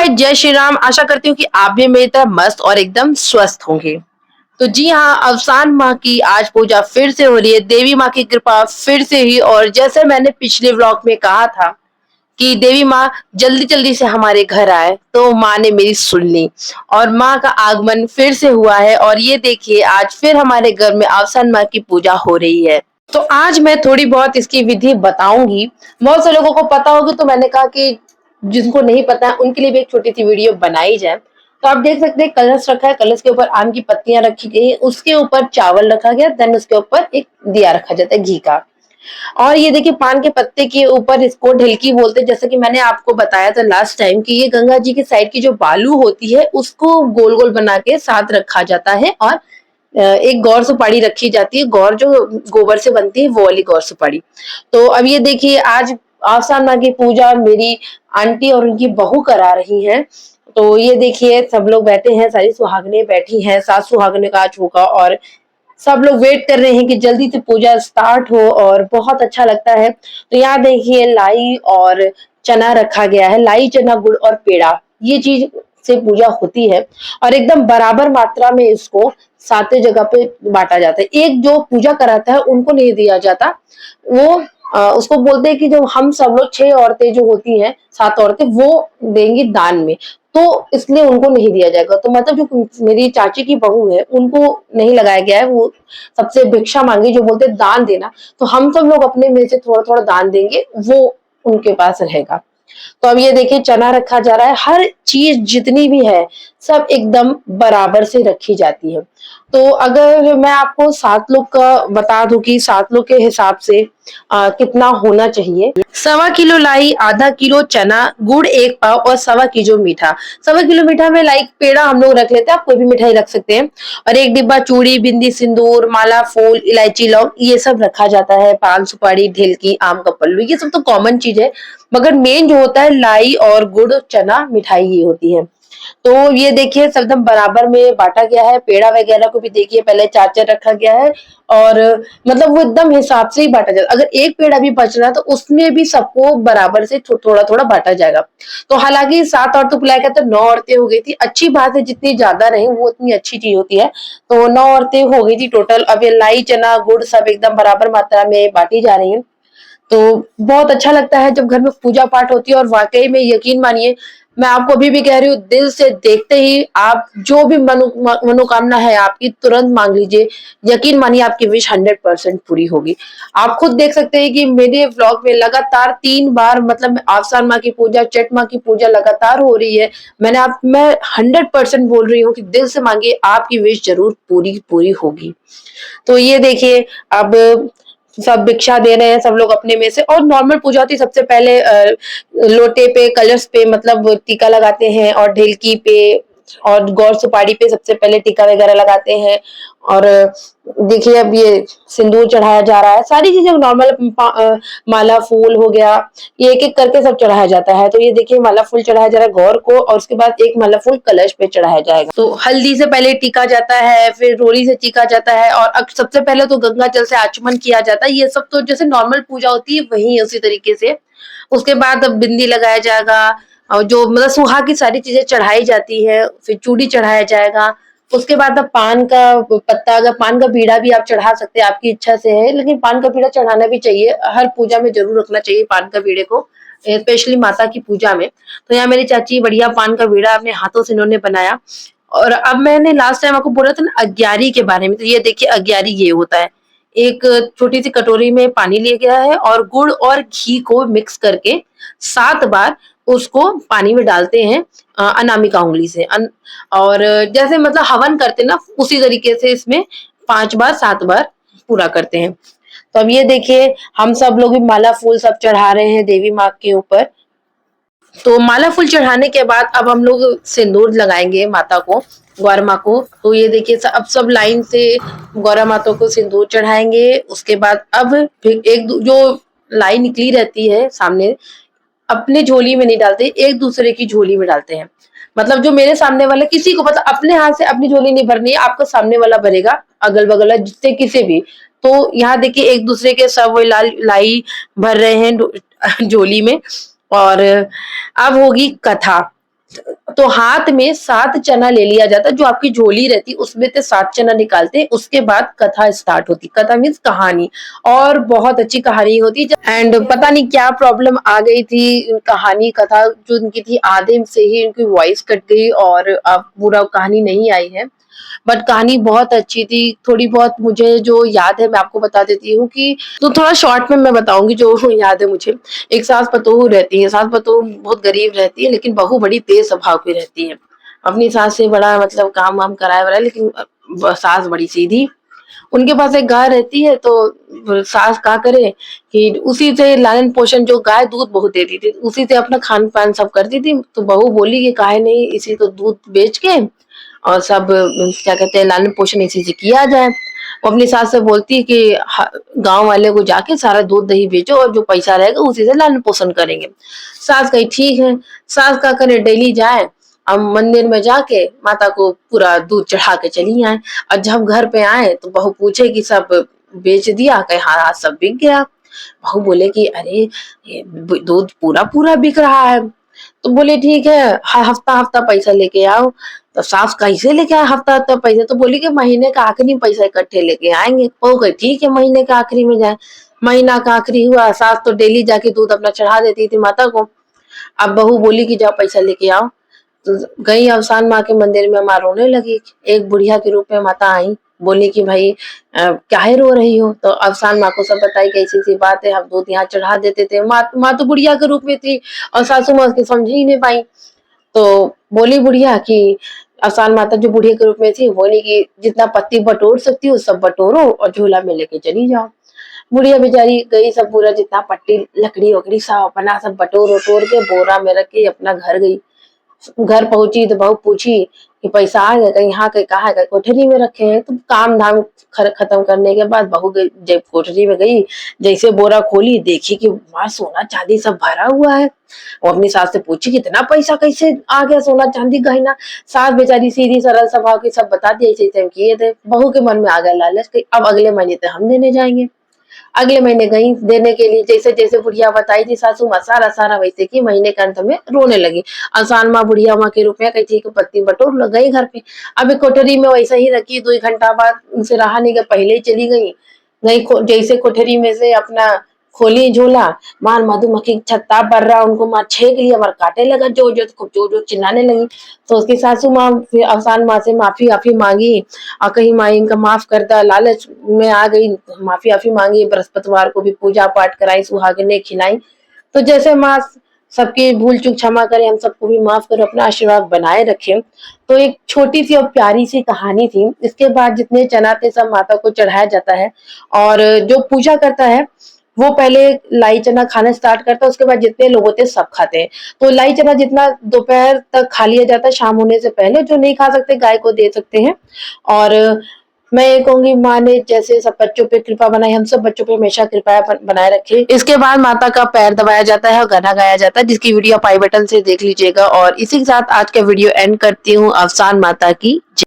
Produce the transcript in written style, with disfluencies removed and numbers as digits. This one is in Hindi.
जय श्री राम। आशा करती हूँ कि आप भी मेरी तरह मस्त और एकदम स्वस्थ होंगे। तो जी हाँ, अवसान माँ की आज पूजा फिर से हो रही है। देवी माँ की कृपा फिर से हुई और जैसे मैंने पिछले व्लॉग में कहा था कि देवी माँ जल्दी जल्दी से हमारे घर आए, तो माँ ने मेरी सुन ली और माँ का आगमन फिर से हुआ है। और ये देखिए, आज फिर हमारे घर में अवसान माँ की पूजा हो रही है। तो आज मैं थोड़ी बहुत इसकी विधि बताऊंगी। बहुत से लोगों को पता होगी, तो मैंने कहा कि जिनको नहीं पता उनके लिए भी एक छोटी सी वीडियो बनाई जाए। तो आप देख सकते हैं, कलश रखा है, कलश के ऊपर आम की पत्तियां रखी गई, उसके ऊपर चावल रखा गया, देन उसके ऊपर एक दिया रखा जाता है घी का। और ये देखिए, पान के पत्ते के ऊपर इसको ढिलकी बोलते हैं। जैसे कि मैंने आपको बताया था लास्ट टाइम कि ये गंगा जी की साइड की जो बालू होती है उसको गोल गोल बना के साथ रखा जाता है। और एक गौर सुपारी रखी जाती है, गौर जो गोबर से बनती है वो वाली गौर सुपारी। तो अब ये देखिए, आज आसान माँ की पूजा मेरी आंटी और उनकी बहू करा रही हैं। तो ये देखिए, सब लोग बैठे हैं, सारी सुहागनें बैठी हैं, 7 सुहागनें का आज होगा और सब लोग वेट कर रहे हैं कि जल्दी से पूजा स्टार्ट हो और बहुत अच्छा लगता है। तो यहाँ देखिए, लाई और चना रखा गया है। लाई, चना, गुड़ और पेड़ा, ये चीज से पूजा होती है और एकदम बराबर मात्रा में इसको 7 जगह पे बांटा जाता है। एक जो पूजा कराता है उनको नहीं दिया जाता, वो उसको बोलते हैं कि जो हम सब लोग 6 औरतें जो होती हैं, 7 औरतें, वो देंगी दान में। तो इसलिए उनको नहीं दिया जाएगा। तो मतलब जो मेरी चाची की बहू है उनको नहीं लगाया गया है, वो सबसे भिक्षा मांगी, जो बोलते दान देना। तो हम सब लोग अपने में से थोड़ा थोड़ा दान देंगे, वो उनके पास रहेगा। तो अब ये देखिए, चना रखा जा रहा है। हर चीज जितनी भी है सब एकदम बराबर से रखी जाती है। तो अगर मैं आपको 7 लोग का बता दूं कि 7 लोग के हिसाब से कितना होना चाहिए। 1.25 किलो लाई, आधा किलो चना, गुड़ 1 पाव और 1.25 किलो मीठा। 1.25 किलो मीठा में लाइक पेड़ा हम लोग रख लेते हैं, आप कोई भी मिठाई रख सकते हैं। और 1 डिब्बा चूड़ी, बिंदी, सिंदूर, माला, फूल, इलायची, लौंग, ये सब रखा जाता है। पान सुपारी, ढिलकी, आम का पल्लू, ये सब तो कॉमन चीज है। मगर मेन जो होता है लाई और गुड़, चना, मिठाई, ये होती है। तो ये देखिए, सब एकदम बराबर में बांटा गया है। पेड़ा वगैरह को भी देखिए, पहले 4 रखा गया है और मतलब वो एकदम हिसाब से ही बांटा जाता है। अगर एक पेड़ा भी बच रहा है तो उसमें भी सबको बराबर से थोड़ा थोड़ा बांटा जाएगा। तो हालांकि 7 औरतों को बुलाया गया तो 9 औरतें हो गई थी। अच्छी बात है, जितनी ज्यादा रहे वो उतनी अच्छी चीज होती है। तो 9 औरतें हो गई थी टोटल। अब ये लाई, चना, गुड़ सब एकदम बराबर मात्रा में बांटी जा रही है। तो बहुत अच्छा लगता है जब घर में पूजा पाठ होती है। और वाकई में यकीन मानिए, मैं आपको अभी भी कह रही हूँ, दिल से देखते ही आप जो भी मनोकामना है आपकी, तुरंत मांग लीजिए। यकीन मानिए, आपकी विश 100% पूरी होगी। आप खुद देख सकते हैं कि मेरे व्लॉग में लगातार 3 बार, मतलब आसान माँ की पूजा, चट माँ की पूजा लगातार हो रही है। मैं 100% बोल रही हूँ कि दिल से मांगिए, आपकी विश जरूर पूरी पूरी होगी। तो ये देखिए, अब सब भिक्षा दे रहे हैं, सब लोग अपने में से। और नॉर्मल पूजा होती है, सबसे पहले लोटे पे, कलश पे मतलब टीका लगाते हैं और ढिलकी पे और गौर सुपारी पे सबसे पहले टीका वगैरह लगाते हैं। और देखिए, अब ये सिंदूर चढ़ाया जा रहा है। सारी चीजें नॉर्मल, माला, फूल हो गया, ये एक एक करके सब चढ़ाया जाता है। तो ये देखिए, माला फूल चढ़ाया जा रहा है गौर को और उसके बाद एक माला फूल कलश पे चढ़ाया जाएगा। तो हल्दी से पहले टीका जाता है, फिर रोली से टीका जाता है और सबसे पहले तो गंगा जल से आचमन किया जाता है। ये सब तो जैसे नॉर्मल पूजा होती है वही उसी तरीके से। उसके बाद अब बिंदी लगाया जाएगा और जो मतलब सुहा की सारी चीजें चढ़ाई जाती है, फिर चूड़ी चढ़ाया जाएगा। उसके बाद अब पान का पत्ता, अगर पान का बीड़ा भी आप चढ़ा सकते हैं, आपकी इच्छा से है, लेकिन पान का बीड़ा चढ़ाना भी चाहिए। हर पूजा में जरूर रखना चाहिए पान का बीड़े को, स्पेशली माता की पूजा में। तो यहाँ मेरी चाची बढ़िया पान का बीड़ा अपने हाथों से इन्होंने बनाया। और अब मैंने लास्ट टाइम आपको बोला था ना अग्यारी के बारे में, तो ये देखिए, अग्यारी ये होता है। एक छोटी सी कटोरी में पानी लिया गया है और गुड़ और घी को मिक्स करके 7 बार उसको पानी में डालते हैं, अनामिका उंगली से। और जैसे मतलब हवन करते ना, उसी तरीके से इसमें 5 बार 7 बार पूरा करते हैं। तो अब ये देखिए, हम सब लोग भी माला फूल सब चढ़ा रहे हैं देवी माँ के ऊपर। तो माला फूल चढ़ाने के बाद अब हम लोग सिंदूर लगाएंगे माता को, गौरा माँ को। तो ये देखिए, अब सब लाइन से गौरा माता को सिंदूर चढ़ाएंगे। उसके बाद अब फिर जो लाइन निकली रहती है सामने, अपने झोली में नहीं डालते, एक दूसरे की झोली में डालते हैं। मतलब जो मेरे सामने वाला, किसी को मतलब अपने हाथ से अपनी झोली नहीं भरनी है, आपका सामने वाला भरेगा, अगल बगल जिससे किसी भी। तो यहाँ देखिए, एक दूसरे के सब वो लाई भर रहे हैं झोली में। और अब होगी कथा। तो हाथ में 7 चना ले लिया जाता है, जो आपकी झोली रहती है उसमें से 7 चना निकालते हैं, उसके बाद कथा स्टार्ट होती। कथा मीन्स कहानी, और बहुत अच्छी कहानी होती है। एंड पता नहीं क्या प्रॉब्लम आ गई थी, कहानी कथा जो उनकी थी आधे से ही उनकी वॉइस कट गई और अब पूरा कहानी नहीं आई है। बट कहानी बहुत अच्छी थी। थोड़ी बहुत मुझे जो याद है मैं आपको बता देती हूँ कि तो थोड़ा शॉर्ट में मैं बताऊंगी जो याद है मुझे। एक सास बहू रहती है। सास बहू बहुत गरीब रहती है, लेकिन बहू बड़ी तेज स्वभाव की रहती है। अपनी सास से बड़ा मतलब काम वाम कराया वराया, लेकिन सास बड़ी सीधी। उनके पास एक गाय रहती है, तो सास क्या करे कि उसी से लालन पोषण, जो गाय दूध बहुत देती थी उसी से अपना खान पान सब करती थी। तो बहू बोली कि काहे नहीं इसी को दूध बेच के और सब क्या कहते हैं लालन पोषण इसी से किया जाए। वो अपनी सास से बोलती है कि गांव वाले को जाके सारा दूध दही बेचो और जो पैसा रहेगा उसी से लालन पोषण करेंगे। सास कही ठीक है। सास का करे डेली जाए, अब मंदिर में जाके माता को पूरा दूध चढ़ा के चली आए। और जब घर पे आए तो बहू पूछे कि सब बेच दिया? कहे हाँ हाँ सब बिक गया। बहू बोले कि अरे ये दूध पूरा पूरा बिक रहा है। तो बोले ठीक है, हफ्ता हफ्ता पैसा लेके आओ। तो सास कैसे लेके आए हफ्ता हफ्ता पैसा? तो बोली कि महीने का आखिरी में पैसा इकट्ठे लेके आएंगे। बहू कही ठीक है महीने का आखिरी में जाए। महीना का आखिरी हुआ, सास तो डेली जाके दूध अपना चढ़ा देती थी माता को। अब बहू बोली कि जाओ पैसा लेके आओ। तो गई अवसान माँ के मंदिर में, माँ रोने लगी। एक बुढ़िया के रूप में माता आई, बोली कि भाई काहे रो रही हो? तो अवसान माँ को सब बताई कि ऐसी सी बात है, हम दूध यहाँ चढ़ा देते थे। माँ तो बुढ़िया के रूप में थी और सासू माँ उसकी समझ ही नहीं पाई। तो बोली बुढ़िया कि अवसान माता जो बुढ़िया के रूप में थी बोली कि जितना पत्ती बटोर सकती हो सब बटोरो और झोला में लेके चली जाओ। बुढ़िया बेचारी गई, सब पूरा जितना पट्टी लकड़ी वकड़ी सब अपना सब बटोर वटोर के बोरा में रख के अपना घर गई। घर पहुंची तो बहू पूछी कि पैसा आ गया? कहीं हाँ, कहीं कहा है? कोठरी में रखे हैं। तो काम धाम खत्म करने के बाद बहू जब कोठरी में गई, जैसे बोरा खोली देखी कि वहां सोना चांदी सब भरा हुआ है। वो अपनी सास से पूछी कितना पैसा कैसे आ गया, सोना चांदी गहना? सास बेचारी सीधी सरल स्वभाव की सब बता दी, ऐसे ऐसे हम किए थे। बहू के मन में आ गया लालच कि अब अगले महीने तो हम देने जाएंगे। अगले महीने गई देने के लिए, जैसे जैसे बुढ़िया बताई थी सासू माँ सारा सारा वैसे की। महीने के अंत में रोने लगी। आसान माँ बुढ़िया माँ के रूप में कही थी कि पत्ती बटोर गई घर पे। अब कोठरी में वैसे ही रखी। 2 घंटा बाद उनसे रहा नहीं गया, पहले ही चली गई। जैसे कोठरी में से अपना खोली झोला, मार मधुमक्खी छत्ता पर रहा, उनको मार छेक लिया, मार काटे लगा जो जो, खूब जो जो चिल्लाने लगी। तो उसकी सासू माँ फिर अवसान माँ से माफी आफी मांगी और कहीं माँ इनका माफ कर दा। लालच में आ गई, माफी आफी मांगी। बृहस्पतिवार को भी पूजा पाठ कराई, सुहागिनें खिलाई। तो जैसे माँ सबकी भूल चूक क्षमा करे, हम सबको भी माफ करो, अपना आशीर्वाद बनाए रखे। तो एक छोटी सी और प्यारी सी कहानी थी। इसके बाद जितने चना थे सब माता को चढ़ाया जाता है और जो पूजा करता है वो पहले लाई चना खाना स्टार्ट करता है, उसके बाद जितने लोग होते हैं सब खाते हैं। तो लाई चना जितना दोपहर तक खा लिया जाता है, शाम होने से पहले। जो नहीं खा सकते गाय को दे सकते हैं। और मैं ये कहूंगी माँ ने जैसे सब बच्चों पे कृपा बनाई, हम सब बच्चों पे हमेशा कृपा बनाए रखे। इसके बाद माता का पैर दबाया जाता है और गाना गाया जाता है, जिसकी वीडियो आप आई बटन से देख लीजिएगा। और इसी के साथ आज का वीडियो एंड करती हूँ। अवसान माता की जय।